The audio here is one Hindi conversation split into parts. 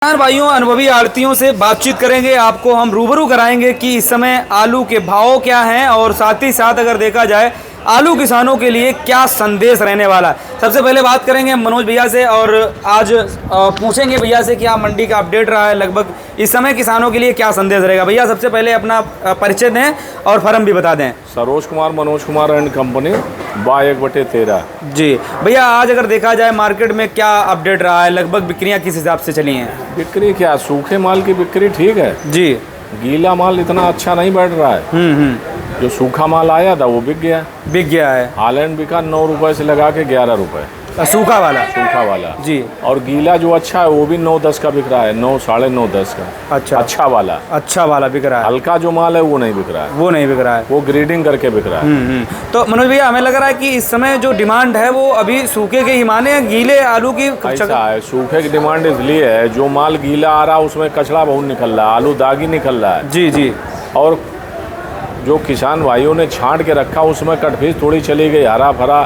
किसान भाइयों, अनुभवी आड़तियों से बातचीत करेंगे। आपको हम रूबरू कराएंगे कि इस समय आलू के भाव क्या हैं और साथ ही साथ अगर देखा जाए आलू किसानों के लिए क्या संदेश रहने वाला है। सबसे पहले बात करेंगे मनोज भैया से और आज पूछेंगे भैया से क्या मंडी का अपडेट रहा है, लगभग इस समय किसानों के लिए क्या संदेश रहेगा। भैया सबसे पहले अपना परिचय दें और फर्म भी बता दें। सरोज कुमार, मनोज कुमार एंड कंपनी, बा1/13। जी भैया, आज अगर देखा जाए मार्केट में क्या अपडेट रहा है, लगभग बिक्रियाँ किस हिसाब से चली हैं? बिक्री क्या, सूखे माल की बिक्री ठीक है जी। गीला माल इतना अच्छा नहीं बैठ रहा है। जो सूखा माल आया था वो बिक गया है। हालैंड बिका 9 रुपए से लगा के 11 रुपए, सूखा वाला जी। और गीला जो अच्छा है वो भी 9-10 का बिक रहा है, 9, साढ़े 9, 10 का। अच्छा वाला बिक रहा है। हल्का जो माल है वो नहीं बिक रहा है, वो ग्रेडिंग करके बिक रहा है। तो मनोज भैया, हमें लग रहा है कि इस समय जो डिमांड है वो अभी सूखे के ही माने हैं, गीले आलू की ऐसा है। सूखे की डिमांड इसलिए है, जो माल गीला आ रहा है उसमें कचड़ा बहुत निकल रहा है, आलू दागी निकल रहा है। जी। और जो किसान भाइयों ने छांट के रखा उसमें कटफीस थोड़ी चली गई, हरा भरा,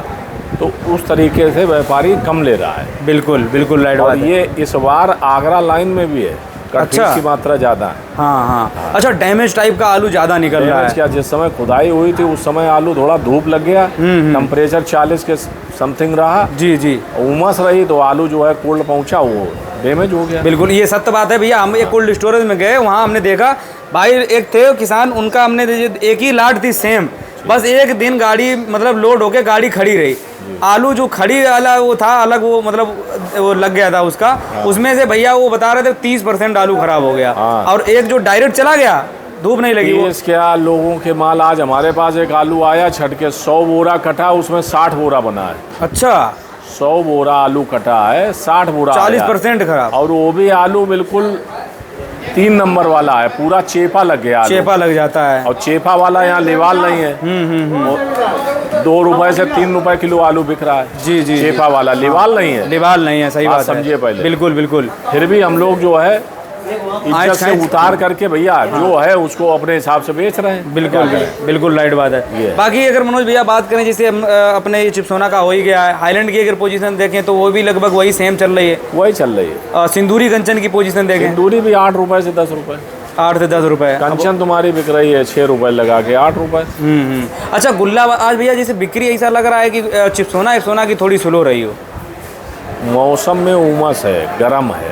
तो उस तरीके से व्यापारी कम ले रहा है। बिल्कुल राइट। और ये इस बार आगरा लाइन में भी है, कटफीस की मात्रा ज़्यादा है। हाँ। अच्छा, डैमेज टाइप का आलू ज़्यादा निकल रहा है क्या? जिस समय खुदाई हुई थी उस समय आलू थोड़ा धूप लग गया, टेम्परेचर 40 के समथिंग रहा। जी। उमस रही तो आलू जो है कोल्ड पहुंचा, वो डैमेज हो गया। बिल्कुल, ये सत्य बात है भैया। हम एक कोल्ड स्टोरेज में गए, वहाँ हमने देखा भाई, एक थे किसान, उनका हमने एक ही लाट थी सेम, बस एक दिन गाड़ी मतलब लोड होके गाड़ी खड़ी रही, आलू जो खड़ी वाला वो था अलग, वो मतलब वो लग गया था उसका। उसमें से भैया वो बता रहे थे 30% आलू खराब हो गया। और एक जो डायरेक्ट चला गया, धूप नहीं लगी वो। क्या लोगों के माल, आज हमारे पास एक आलू आया छट के, 100 बोरा कटा, उसमें 60 बोरा बना है। अच्छा, 100 बोरा आलू कटा है, 60 बोरा 40% खराब। और वो भी आलू बिल्कुल 3 नंबर वाला है, पूरा चेपा लग गया। चेपा लग जाता है। और चेपा वाला यहाँ लेवाल नहीं है। 2 रुपए से 3 रुपए किलो आलू बिक रहा है। जी। चेपा वाला, लेवाल नहीं है। सही बात समझिए पहले। बिल्कुल। फिर भी हम लोग जो है इज्जत से उतार करके भैया जो है उसको अपने हिसाब से बेच रहे हैं। बिल्कुल राइट बात है। बाकी अगर मनोज भैया बात करें, जैसे अपने ये चिप्सोना का हो ही गया है, हाईलैंड की अगर पोजीशन देखें तो वो भी लगभग वही सेम चल रही है। सिंदूरी कंचन की पोजीशन देखें, सिंदूरी भी 8 रुपए से 10 रुपए, 8 से 10 रुपए। कंचन तुम्हारी बिक रही है 6 रुपए लगा के, 8 रुपए। अच्छा, गुल्ला आज भैया जैसे बिक्री ऐसा लग रहा है कि चिप्सोना की थोड़ी स्लो रही हो। मौसम में उमस है, गर्म है।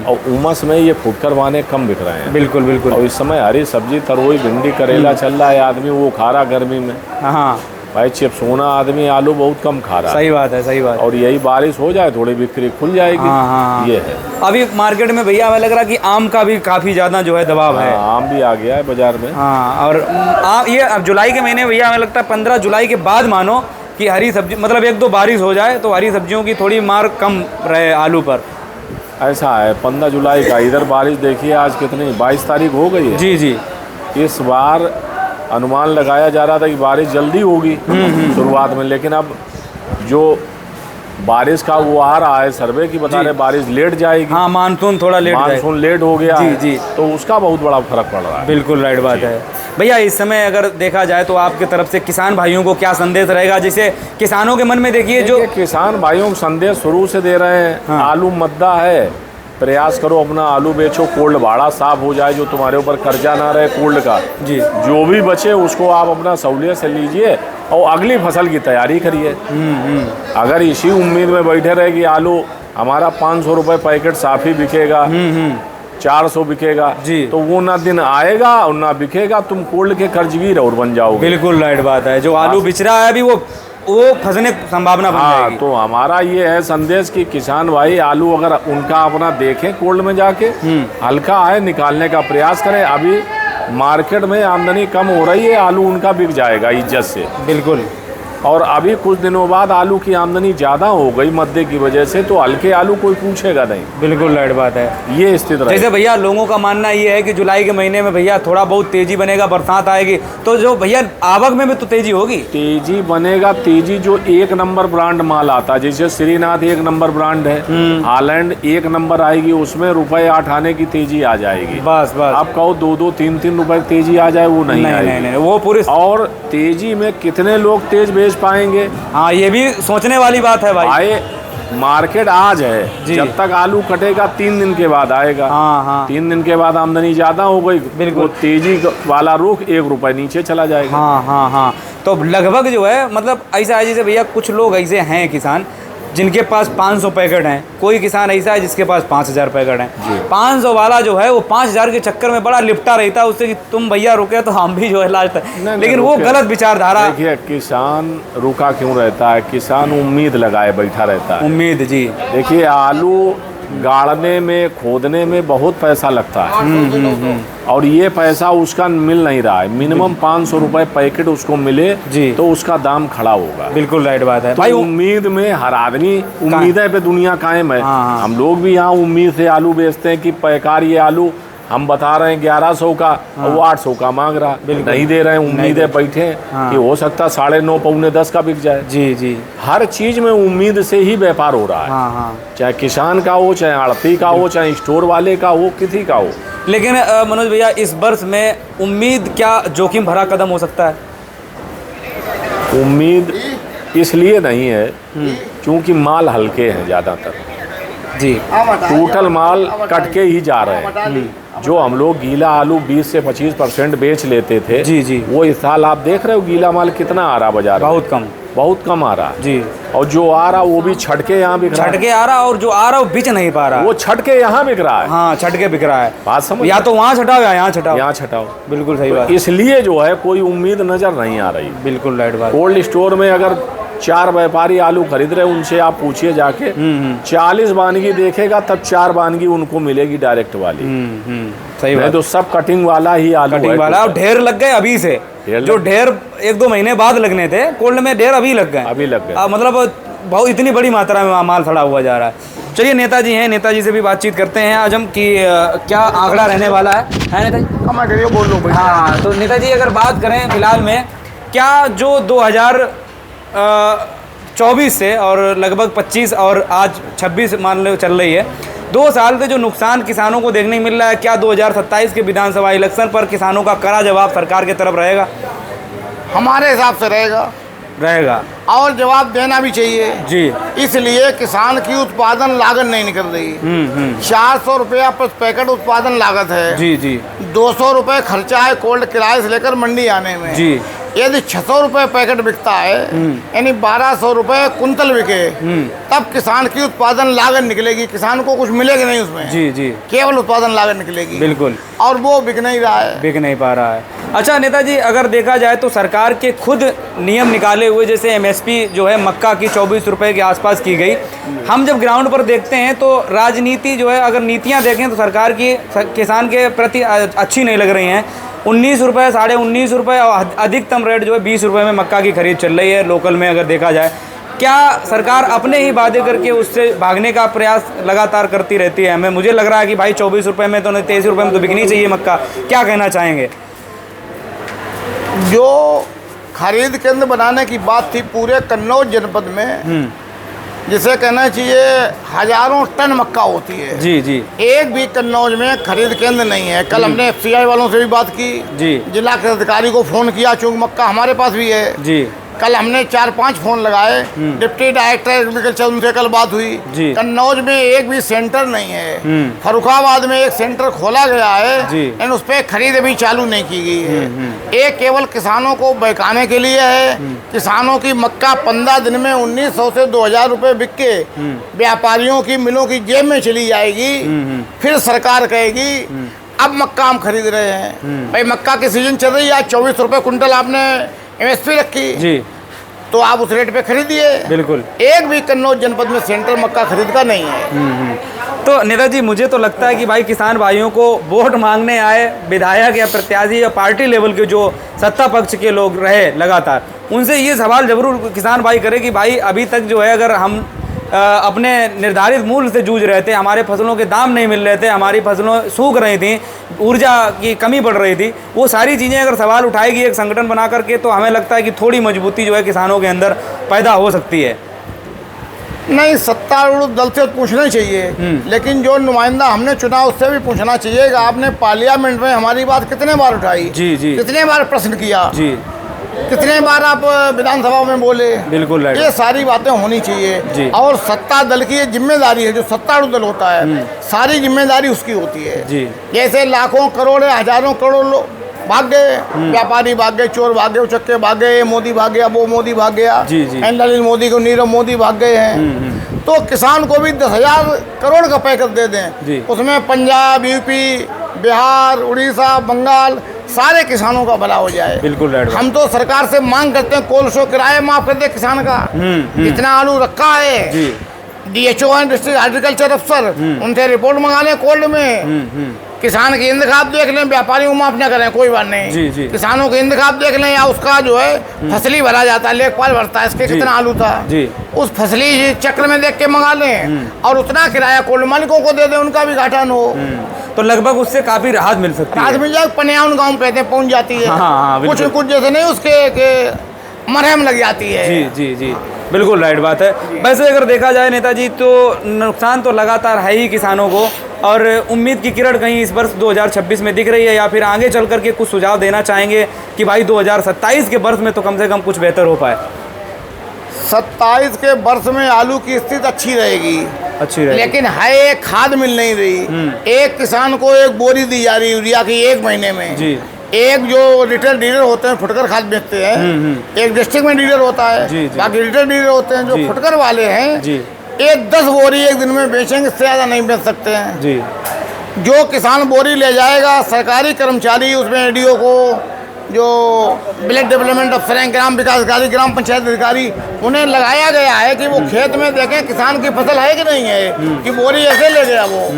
और उमस में ये फुटकर वाने कम बिक रहे हैं। बिल्कुल। और इस समय हरी सब्जी, तरोई, भिंडी, करेला चल रहा है, आदमी वो खा रहा गर्मी में। हाँ भाई, चिप्सोना आदमी आलू बहुत कम खा रहा है। सही बात है। और यही बारिश हो जाए थोड़ी बिक्री खुल जाएगी। हाँ। ये है। अभी मार्केट में भैया हमें लग रहा है कि आम का भी काफी ज्यादा जो है दबाव है। आम भी आ गया है बाजार में। हाँ, और ये अब जुलाई के महीने भैया हमें लगता है 15 जुलाई के बाद मानो कि हरी सब्जी, मतलब 1-2 बारिश हो जाए तो हरी सब्जियों की थोड़ी मार कम रहे आलू पर। ऐसा है, 15 जुलाई का इधर बारिश देखिए, आज कितनी 22 तारीख हो गई है। जी। इस बार अनुमान लगाया जा रहा था कि बारिश जल्दी होगी शुरुआत में, लेकिन अब जो बारिश का वो आ रहा है, सर्वे की बता रहे बारिश लेट जाएगी। हाँ, मानसून थोड़ा लेट हो गया। जी। तो उसका बहुत बड़ा फर्क पड़ रहा है। बिल्कुल राइट बात है भैया। इस समय अगर देखा जाए तो आपकी तरफ से किसान भाइयों को क्या संदेश रहेगा? जैसे किसानों के मन में देखिए, जो किसान भाइयों को संदेश शुरू से दे रहे हैं। हाँ। आलू मद्दा है, प्रयास करो अपना आलू बेचो, कोल्ड भाड़ा साफ हो जाए, जो तुम्हारे ऊपर कर्जा ना रहे कोल्ड का। जी। जो भी बचे उसको आप अपना सहूलियत से लीजिए और अगली फसल की तैयारी करिए। अगर इसी उम्मीद में बैठे रहे कि आलू हमारा 500 रुपये पैकेट साफ ही बिकेगा, 400 बिकेगा, जी, तो वो ना दिन आएगा और ना बिकेगा, तुम कोल्ड के कर्जगीर और बन जाओगे। बिल्कुल राइट बात है। जो आलू बिच रहा है अभी वो फंसने संभावना बन जाएगी। तो हमारा ये है संदेश कि किसान भाई आलू अगर उनका अपना देखें कोल्ड में जाके, हल्का है निकालने का प्रयास करें। अभी मार्केट में आमदनी कम हो रही है, आलू उनका बिक जाएगा इज्जत से। बिल्कुल। और अभी कुछ दिनों बाद आलू की आमदनी ज़्यादा हो गई मद्दे की वजह से, तो हल्के आलू कोई पूछेगा नहीं। बिल्कुल राइट बात है। ये स्थिति जैसे भैया लोगों का मानना ये है कि जुलाई के महीने में भैया थोड़ा बहुत तेजी बनेगा, बरसात आएगी तो जो भैया आवक में भी तो तेजी होगी। तेजी बनेगा, तेजी जो 1 नंबर ब्रांड माल आता है, जैसे श्रीनाथ 1 नंबर ब्रांड है, हालैंड 1 नंबर आएगी, उसमें रुपए 8 आने की तेजी आ जाएगी। बस आप कहो 2-2, 3-3 रुपए तेजी आ जाए, वो नहीं आएगी। वो पूरी। और तेजी में कितने लोग तेज बेच पाएंगे? हाँ, ये भी सोचने वाली बात है भाई। मार्केट आज है, जी। जब तक आलू कटेगा 3 दिन के बाद आएगा। हाँ हाँ 3 दिन के बाद आमदनी ज्यादा हो गई, बिल्कुल। वो तेजी वाला रुख 1 रुपए नीचे चला जाएगा। हाँ हाँ हाँ। तो लगभग जो है मतलब ऐसा है जैसे भैया कुछ लोग ऐसे हैं किसान जिनके पास 500 पैकेट हैं, कोई किसान ऐसा है जिसके पास 5000 पैकेट हैं। 500 वाला जो है वो 5000 के चक्कर में बड़ा लिपटा रहता है उससे कि तुम भैया रुके तो हम भी जो है लास्ट तक, लेकिन वो गलत विचारधारा। देखिए किसान रुका क्यों रहता है, किसान उम्मीद लगाए बैठा रहता है। उम्मीद जी। देखिए आलू गाड़ने में खोदने में बहुत पैसा लगता है, और ये पैसा उसका मिल नहीं रहा है। मिनिमम 500 रुपए पैकेट उसको मिले जी। तो उसका दाम खड़ा होगा। बिल्कुल राइट बात है तो भाई। उम्मीद में हर आदमी, उम्मीदें पे दुनिया कायम है। हाँ। हम लोग भी यहाँ उम्मीद से आलू बेचते हैं कि पैकार ये आलू हम बता रहे हैं 1100 का, और वो 800 का मांग रहा, नहीं दे रहे हैं। उम्मीदें बैठे हैं कि हो सकता 9:30 पौने 10 का बिक जाए। जी जी। हर चीज में उम्मीद से ही व्यापार हो रहा है। हाँ हाँ। चाहे किसान का हो, चाहे आड़ती का हो, चाहे स्टोर वाले का हो, किसी का हो। लेकिन मनोज भैया इस वर्ष में उम्मीद क्या जोखिम भरा कदम हो सकता है? उम्मीद इसलिए नहीं है क्योंकि माल हल्के हैं ज़्यादातर जी। टोटल माल कट के ही जा रहे हैं। जो हम लोग गीला आलू 20 से 25% बेच लेते थे जी जी, वो इस साल आप देख रहे हो गीला माल कितना आ रहा बाजार में? बहुत कम आ रहा जी। और जो आ रहा वो भी छटके यहाँ बिक रहा है। छटके आ रहा और जो आ रहा वो बिच नहीं पा रहा, वो छटके यहाँ बिक रहा है। हाँ छटके बिक रहा है। बात समझ, या तो वहाँ छटाओ या यहाँ छटाओ। यहाँ छटाओ, बिल्कुल सही बात। इसलिए जो है कोई उम्मीद नजर नहीं आ रही। बिल्कुल राइट बात। कोल्ड स्टोर में अगर 4 व्यापारी आलू खरीद रहे, उनसे आप पूछिए जाके 40 वानगी देखेगा तब 4 वानगी उनको मिलेगी डायरेक्ट वाली। सही बात। तो सब कटिंग वाला ही आलू कटिंग वाला, और ढेर लग गए अभी से। जो ढेर 1-2 महीने बाद लगने थे कोल्ड में, ढेर अभी लग गए। मतलब बहुत इतनी बड़ी मात्रा में माल खड़ा हुआ जा रहा है। चलिए नेताजी हैं, नेताजी से भी बातचीत करते हैं आज हम कि क्या आंकड़ा रहने वाला है नेताजी? बोल लो। हाँ तो नेताजी अगर बात करें फिलहाल में, क्या जो 2024 से और लगभग 25 और आज 26 मान लो चल रही है, 2 साल से जो नुकसान किसानों को देखने को मिल रहा है, क्या 2027 के विधानसभा इलेक्शन पर किसानों का कड़ा जवाब सरकार की तरफ रहेगा? हमारे हिसाब से रहेगा और जवाब देना भी चाहिए जी। इसलिए किसान की उत्पादन लागत नहीं निकल रही। 400 रुपया प्रति पैकेट उत्पादन लागत है जी जी। 200 रुपये खर्चा है कोल्ड किराए से लेकर मंडी आने में जी। यदि 600 रुपये पैकेट बिकता है यानी 1200 रुपये कुंतल बिके, तब किसान की उत्पादन लागत निकलेगी। किसान को कुछ मिलेगा नहीं उसमें, जी जी, केवल उत्पादन लागत निकलेगी। बिल्कुल। और वो बिक नहीं रहा है, बिक नहीं पा रहा है। अच्छा नेताजी, अगर देखा जाए तो सरकार के खुद नियम निकाले हुए, जैसे एमएसपी जो है मक्का की 24 रुपये के आसपास की गई। हम जब ग्राउंड पर देखते हैं तो राजनीति जो है, अगर नीतियाँ देखें तो सरकार की किसान के प्रति अच्छी नहीं लग रही हैं। 19 रुपये, 19.5 रुपये और अधिकतम रेट जो है 20 रुपये में मक्का की खरीद चल रही है लोकल में अगर देखा जाए। क्या सरकार अपने ही वादे करके उससे भागने का प्रयास लगातार करती रहती है? हमें मुझे लग रहा है कि भाई 24 रुपये में तो नहीं, 23 रुपये में तो बिकनी चाहिए मक्का। क्या कहना चाहेंगे? जो खरीद केंद्र बनाने की बात थी पूरे कन्नौज जनपद में, जिसे कहना चाहिए हजारों टन मक्का होती है। जी जी। एक भी कन्नौज में खरीद केंद्र नहीं है। कल हमने FCI वालों से भी बात की जी, जिला कृषि अधिकारी को फ़ोन किया, चूँकि मक्का हमारे पास भी है जी। कल हमने 4-5 फ़ोन लगाए, डिप्टी डायरेक्टर एग्रीकल्चर उनसे कल बात हुई जी। कन्नौज में एक भी सेंटर नहीं है। फर्रुखाबाद में एक सेंटर खोला गया है लेकिन उस पर खरीद अभी चालू नहीं की गई है। एक केवल किसानों को बहकाने के लिए है। किसानों की मक्का 15 दिन में 1900 से 2000 रुपये बिक के व्यापारियों की, मिलों की जेब में चली जाएगी। फिर सरकार कहेगी अब मक्का हम खरीद रहे हैं। भाई मक्का की सीजन चल रही है, आज 24 रुपये कुंटल आपने MSP रखी जी, तो आप उस रेट पे खरीदिए। बिल्कुल। एक भी कन्नौज जनपद में सेंटर मक्का खरीद का नहीं है। तो नेताजी, मुझे तो लगता है कि भाई किसान भाइयों को वोट मांगने आए विधायक या प्रत्याशी या पार्टी लेवल के जो सत्ता पक्ष के लोग रहे लगातार, उनसे ये सवाल जरूर किसान भाई करे कि भाई अभी तक जो है अगर हम अपने निर्धारित मूल्य से जूझ रहे थे, हमारे फसलों के दाम नहीं मिल रहे थे, हमारी फसलों सूख रही थी, ऊर्जा की कमी बढ़ रही थी, वो सारी चीज़ें अगर सवाल उठाएगी एक संगठन बना करके, तो हमें लगता है कि थोड़ी मजबूती जो है किसानों के अंदर पैदा हो सकती है। नहीं, सत्तारूढ़ दल से पूछना चाहिए, लेकिन जो नुमाइंदा हमने चुना उससे भी पूछना चाहिए कि आपने पार्लियामेंट में हमारी बात कितने बार उठाई? जी जी। कितने बार प्रश्न किया? जी। कितने बार आप विधानसभा में बोले। बिल्कुल राइट। ये सारी बातें होनी चाहिए जी। और सत्ता दल की ये जिम्मेदारी है, जो सत्तारूढ़ दल होता है सारी जिम्मेदारी उसकी होती है जी। जैसे लाखों करोड़ हजारों करोड़ लोग भाग गए, व्यापारी भाग गए, चोर भाग गए, उचक्के भाग गए, मोदी भाग गया, वो मोदी भाग गया, जी, जी। नरेंद्र मोदी को नीरव मोदी भाग गए हैं। तो किसान को भी 10,000 करोड़ का पैकेज दे जी। दें, उसमें पंजाब, यूपी, बिहार, उड़ीसा, बंगाल सारे किसानों का भला हो जाए। बिल्कुल राइट। हम तो सरकार से मांग करते हैं कोल्ड स्टोर किराया माफ कर दे किसान का। जितना आलू रखा है जी। DHO है, डिस्ट्रिक्ट एग्रीकल्चर अफसर, उनसे रिपोर्ट मंगा लें कोल्ड में। किसान की इंतखाब देख लें, व्यापारी को माफ न करें कोई बात नहीं। जी, जी। किसानों की इंतखाब देख लें, या उसका जो है फसली भरा जाता है, लेखपाल भरता है इसके कितना आलू था जी। उस फसली चक्र में देख के मंगा लें और उतना किराया कोल्ड मालिकों को दे दें, उनका भी घाटा न हो। तो लगभग उससे काफी राहत मिल सकती है। राहत मिल जाए, पनियाउन गाँव कहते हैं पहुँच जाती है। हाँ, कुछ कुछ जैसे नहीं उसके मरहम लग जाती है। जी जी जी, बिल्कुल राइट बात है। वैसे अगर देखा जाए नेताजी तो नुकसान तो लगातार है ही किसानों को, और उम्मीद की किरण कहीं इस वर्ष 2026 में दिख रही है, या फिर आगे चल करके कुछ सुझाव देना चाहेंगे कि भाई 2027 के वर्ष में तो कम से कम कुछ बेहतर हो पाए। 27 के वर्ष में आलू की स्थिति अच्छी रहेगी, लेकिन है एक खाद मिल नहीं रही। एक किसान को एक बोरी दी जा रही यूरिया की 1 महीने में जी। एक जो रिटेल डीलर होते हैं फुटकर खाद बेचते हैं, एक डिस्ट्रिक्ट में डीलर होता है, बाकी रिटेल डीलर होते हैं जो फुटकर वाले हैं जी। एक 10 बोरी एक दिन में बेचेंगे, इससे ज़्यादा नहीं बेच सकते हैं जी। जो किसान बोरी ले जाएगा, सरकारी कर्मचारी उसमें ADO को, जो ब्लॉक डेवलपमेंट अफसर हैं, ग्राम विकास अधिकारी, ग्राम पंचायत अधिकारी, उन्हें लगाया गया है कि वो खेत में देखें किसान की फसल है कि नहीं है, कि बोरी ऐसे ले गया वो।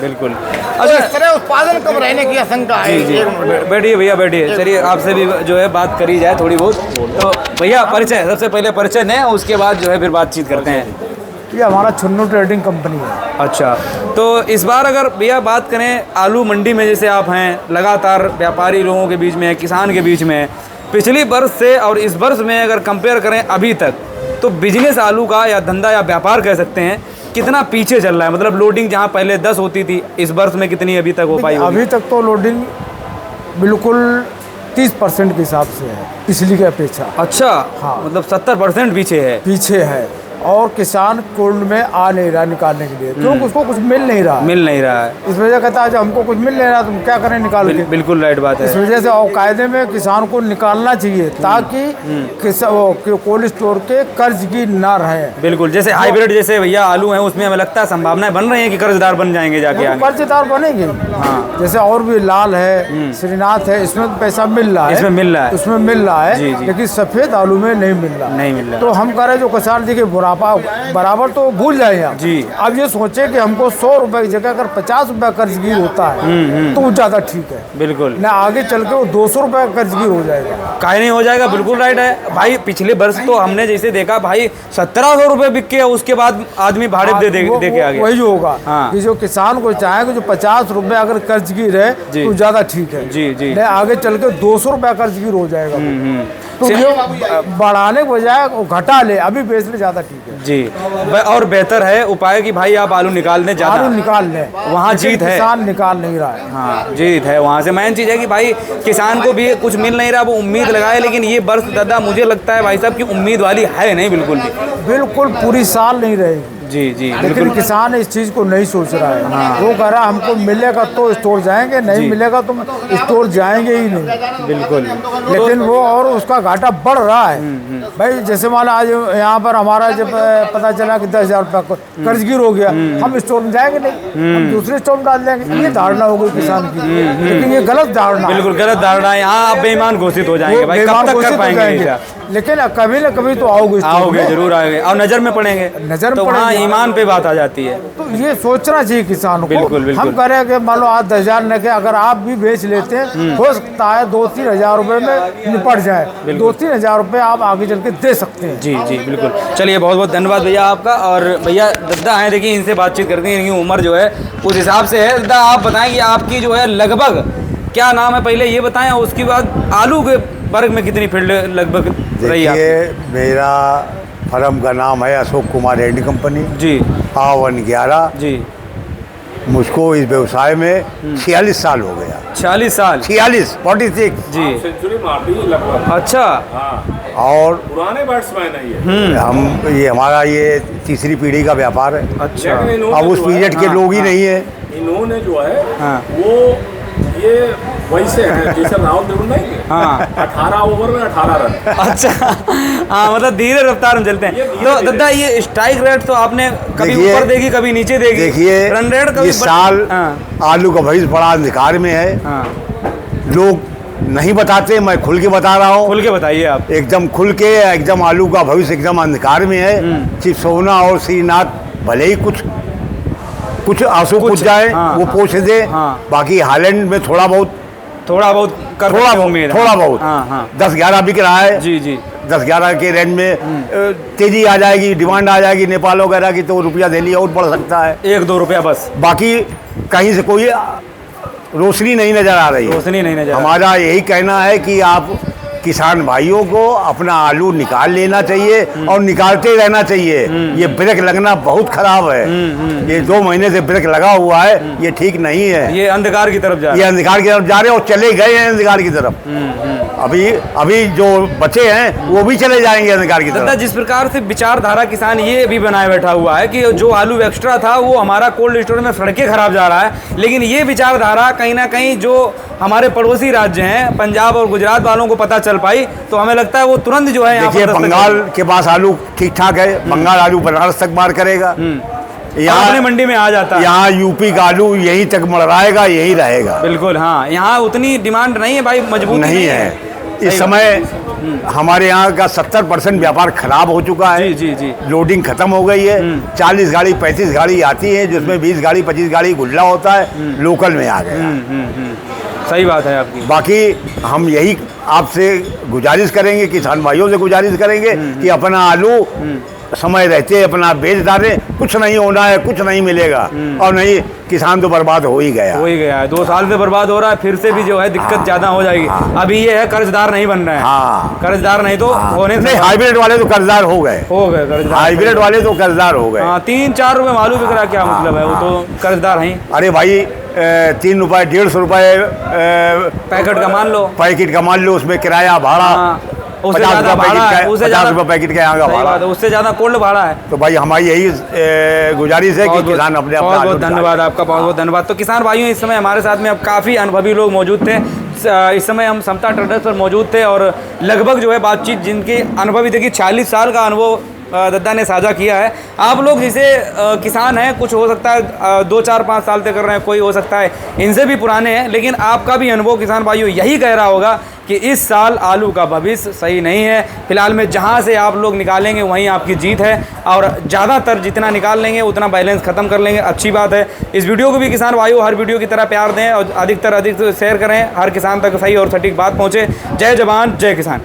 बिल्कुल। अच्छा, इस तरह उत्पादन कम रहने की आशंका है। बैठिए भैया, बैठिए। चलिए आपसे भी जो है बात करी जाए थोड़ी बहुत। तो भैया परिचय, सबसे पहले परिचय दें, उसके बाद जो है फिर बातचीत करते हैं। ये हमारा छन्नू ट्रेडिंग कंपनी है। अच्छा, तो इस बार अगर भैया बात करें आलू मंडी में, जैसे आप हैं लगातार व्यापारी लोगों के बीच में, किसान के बीच में, पिछली वर्ष से और इस वर्ष में अगर कंपेयर करें अभी तक, तो बिजनेस आलू का या धंधा या व्यापार कह सकते हैं, कितना पीछे चल रहा है? मतलब लोडिंग जहाँ पहले 10 होती थी, इस वर्ष में कितनी अभी तक हो पाई होगी? अभी तक तो लोडिंग बिल्कुल 30% के हिसाब से है पिछली की अपेक्षा। अच्छा, हाँ। मतलब 70% पीछे है। और किसान कोल्ड में आ नहीं रहा निकालने के लिए, क्योंकि उसको कुछ मिल नहीं रहा है। इस वजह कहता है जब हमको कुछ मिल नहीं रहा तुम क्या करें निकाल के। बिल्कुल राइट बात है। इस वजह से और कायदे में किसान को निकालना चाहिए, ताकि कोल्ड स्टोर के कर्ज की ना रहे। बिल्कुल, जैसे हाइब्रिड जैसे भैया आलू हैं, उसमें हमें लगता है संभावनाएं बन रही है कि कर्जदार बन जाएंगे जाके आगे। कर्जदार बनेंगे। हाँ, जैसे और भी लाल है, श्रीनाथ है, इसमें पैसा मिल रहा है, उसमें मिल रहा है, लेकिन सफेद आलू में नहीं मिल रहा। तो हम कह रहे जो किसान देखिए बराबर तो भूल जाए आप जी। अब ये सोचे कि हमको 100 रुपए की जगह अगर 50 रुपए कर्जगीर होता है तो वो ज्यादा ठीक है। बिल्कुल, ना आगे चल के वो 200 रुपए कर्जगीर हो जाएगा। काहे नहीं हो जाएगा, बिल्कुल राइट है भाई। पिछले वर्ष तो हमने जैसे देखा भाई 1700 रुपए बिक के उसके बाद आदमी भाड़े दे के आ गया। वही होगा कि जो किसान को चाहे जो 50 रुपए अगर कर्जगीर है तो ज्यादा ठीक है जी। आगे चल के 200 रुपए कर्जगीर हो जाएगा। तो बढ़ाने के बजाय घटा ले, अभी बेच ले, ज्यादा ठीक है जी। और बेहतर है उपाय कि भाई आप आलू निकाल लें, ज्यादा आलू निकाल लें, वहाँ जीत है। किसान निकाल नहीं रहा है। हाँ, जीत है वहाँ से। मेन चीज़ है कि भाई किसान को भी कुछ मिल नहीं रहा, वो उम्मीद लगाए, लेकिन ये वर्ष दादा मुझे लगता है भाई साहब की उम्मीद वाली है नहीं, बिल्कुल पूरी साल नहीं रहेगी जी। लेकिन किसान इस चीज को नहीं सोच रहा है। हाँ। वो कह रहा हमको मिलेगा तो स्टोर जाएंगे, नहीं मिलेगा तो स्टोर जाएंगे ही नहीं। बिल्कुल, लेकिन वो और उसका घाटा बढ़ रहा है भाई। जैसे मान आज यहाँ पर हमारा जब पता चला कि 10,000 रुपया कर्जगीर हो गया, हम स्टोर में जाएंगे नहीं, हम दूसरे स्टोर में डाल देंगे। ये धारणा हो गई किसान की, लेकिन ये गलत धारणा, बिल्कुल गलत धारणा है। यहाँ आप बेईमान घोषित हो जाएंगे भाई, कब तक कर पाएंगे? लेकिन कभी न कभी तो आओगे जरूर आओगे और नजर में पड़ेंगे, तो वहाँ ईमान पे बात आ जाती है। तो ये सोचना चाहिए किसानों को। बिल्कुल। हम करें कि मान लो आज 10,000 न के अगर आप भी बेच लेते हैं, हो सकता है 2-3 हज़ार रुपए में निपट जाए। 2-3 हज़ार रुपए आप आगे चल के दे सकते हैं। जी बिल्कुल। चलिए, बहुत बहुत धन्यवाद भैया आपका। और भैया दद्दा हैं, देखिए इनसे बातचीत करते हैं, इनकी उम्र जो है उस हिसाब से है। दद्दा आप बताएं कि आपकी जो है लगभग क्या नाम है, पहले ये बताएं, उसके बाद आलू के वर्ग में कितनी फील्ड लगभग रही है? मेरा फर्म का नाम है अशोक कुमार एंड कंपनी जी, A111 जी। मुझको इस व्यवसाय में 46 साल हो गया। 46 साल 46 जी। सेंचुरी मार दी लगभग। अच्छा। हाँ, और पुराने बैट्समैन है ये। ये हमारा ये तीसरी पीढ़ी का व्यापार है। अच्छा। लेकिन इन्होंने अब उस जो है- पीरियड के लोग ही नहीं है। इन्होंने जो है हाँ। वो ये वैसे है जैसे राहुल द्रविड़ नहीं है। हाँ। 18 ओवर में 18 रन। अच्छा। हाँ, मतलब धीरे रफ्तार में चलते हैं। ये धीरे तो धीरे। दादा ये स्ट्राइक रेट तो आपने कभी देखिए- ऊपर देगी कभी नीचे देगी। देखिए रन रेट कभी इस साल हाँ। आलू का भविष्य बड़ा अंधकार में है। हाँ, लोग नहीं बताते, मैं खुल के बता रहा हूँ। खुल के बताइए आप। एकदम खुल के, एकदम आलू का भविष्य एकदम अंधकार में है। सिर्फ सोना और श्रीनाथ भले ही कुछ आंसू कुछ, पूछ जाए, हाँ, वो पोछ दे। हाँ। बाकी हालैंड में थोड़ा बहुत कर सकते हैं उम्मीद है। थोड़ा बहुत हाँ हाँ 10-11 बिक रहा है। जी जी 10-11 के रेंज में तेजी आ जाएगी, डिमांड आ जाएगी नेपाल वगैरह की, तो रुपया दिल्ली और बढ़ सकता है। 1-2 रुपया बस। बाकी कहीं से कोई रोशनी नहीं नजर आ रही है। रोशनी नहीं नजर। हमारा यही कहना है कि आप किसान भाइयों को अपना आलू निकाल लेना चाहिए और निकालते रहना चाहिए। ये ब्रेक लगना बहुत खराब है। ये 2 महीने से ब्रेक लगा हुआ है, ये ठीक नहीं है। ये अंधकार की तरफ जा ये अंधकार की तरफ जा रहे हैं और चले गए हैं अंधकार की तरफ। अभी जो बचे हैं वो भी चले जाएंगे अंधकार की दादा, तरफ। जिस प्रकार से विचारधारा किसान ये भी बनाए बैठा हुआ है कि जो आलू एक्स्ट्रा था वो हमारा कोल्ड स्टोर में सड़के खराब जा रहा है, लेकिन ये विचारधारा कहीं ना कहीं जो हमारे पड़ोसी राज्य हैं पंजाब और गुजरात वालों को पता चल पाई, तो हमें लगता है वो तुरंत जो है यहाँ देखिए पर दस्तक बंगाल करेगा। के पास आलू ठीक ठाक है। बंगाल आलू बनारस तक मार करेगा। अपने यहाँ मंडी में आ जाता है। यहाँ यूपी का आलू यहीं तक मड़राएगा, यहीं रहेगा। बिल्कुल हाँ, यहाँ उतनी डिमांड नहीं है भाई, मजबूत नहीं है। इस समय हमारे यहाँ का 70% व्यापार खराब हो चुका है। जी जी जी। लोडिंग खत्म हो गई है। 40 गाड़ी 35 गाड़ी आती है, जिसमें 20 गाड़ी 25 गाड़ी गुल्ला होता है, लोकल में आ गया। सही बात है आपकी। बाकी हम यही आपसे गुजारिश करेंगे, किसान भाइयों से गुजारिश करेंगे कि अपना आलू समय रहते अपना बेच डालें। कुछ नहीं होना है, कुछ नहीं मिलेगा, और नहीं किसान तो बर्बाद हो ही गया। हो ही गया है, 2 साल से बर्बाद हो रहा है, फिर से भी जो है दिक्कत ज्यादा हो जाएगी। अभी ये है कर्जदार नहीं बन रहे हैं। हाँ। कर्जदार नहीं तो होने नहीं, हाइब्रिड वाले तो कर्जदार हो गए। कर्जदार। हाइब्रिड वाले तो कर्जदार हो गए। हाँ, 3-4 रुपए मालूम बिक रहा, क्या मतलब है, वो तो कर्जदार हैं। अरे भाई 3 रुपए 150 रुपए पैकेट का मान लो। पैकेट का मान लो, उसमें किराया भाड़ा हाँ, उससे 50 ज्यादा रुपए भाड़ा है, पैकेट उससे 50 ज्यादा रुपए पैकेट का यहाँ का सही भाड़ा। बात है, उससे ज्यादा कोल्ड भाड़ा है। तो भाई हमारी यही गुजारिश है कि किसान अपने बहुत बहुत धन्यवाद आपका, बहुत बहुत धन्यवाद। तो किसान भाइयों, इस समय हमारे साथ में अब काफ़ी अनुभवी लोग मौजूद थे। इस समय हम समता ट्रेडर्स पर मौजूद थे और लगभग जो है बातचीत जिनके अनुभवी, देखिए 40 साल का अनुभव दद्दा ने साझा किया है। आप लोग जैसे किसान हैं, कुछ हो सकता है 2-4-5 साल तक कर रहे हैं, कोई हो सकता है इनसे भी पुराने हैं, लेकिन आपका भी अनुभव किसान भाइयों यही कह रहा होगा कि इस साल आलू का भविष्य सही नहीं है। फिलहाल में जहां से आप लोग निकालेंगे वहीं आपकी जीत है, और ज़्यादातर जितना निकाल लेंगे उतना बैलेंस ख़त्म कर लेंगे। अच्छी बात है। इस वीडियो को भी किसान भाइयों हर वीडियो की तरह प्यार दें और अधिकतर अधिक शेयर करें, हर किसान तक सही और सटीक बात पहुँचे। जय जवान जय किसान।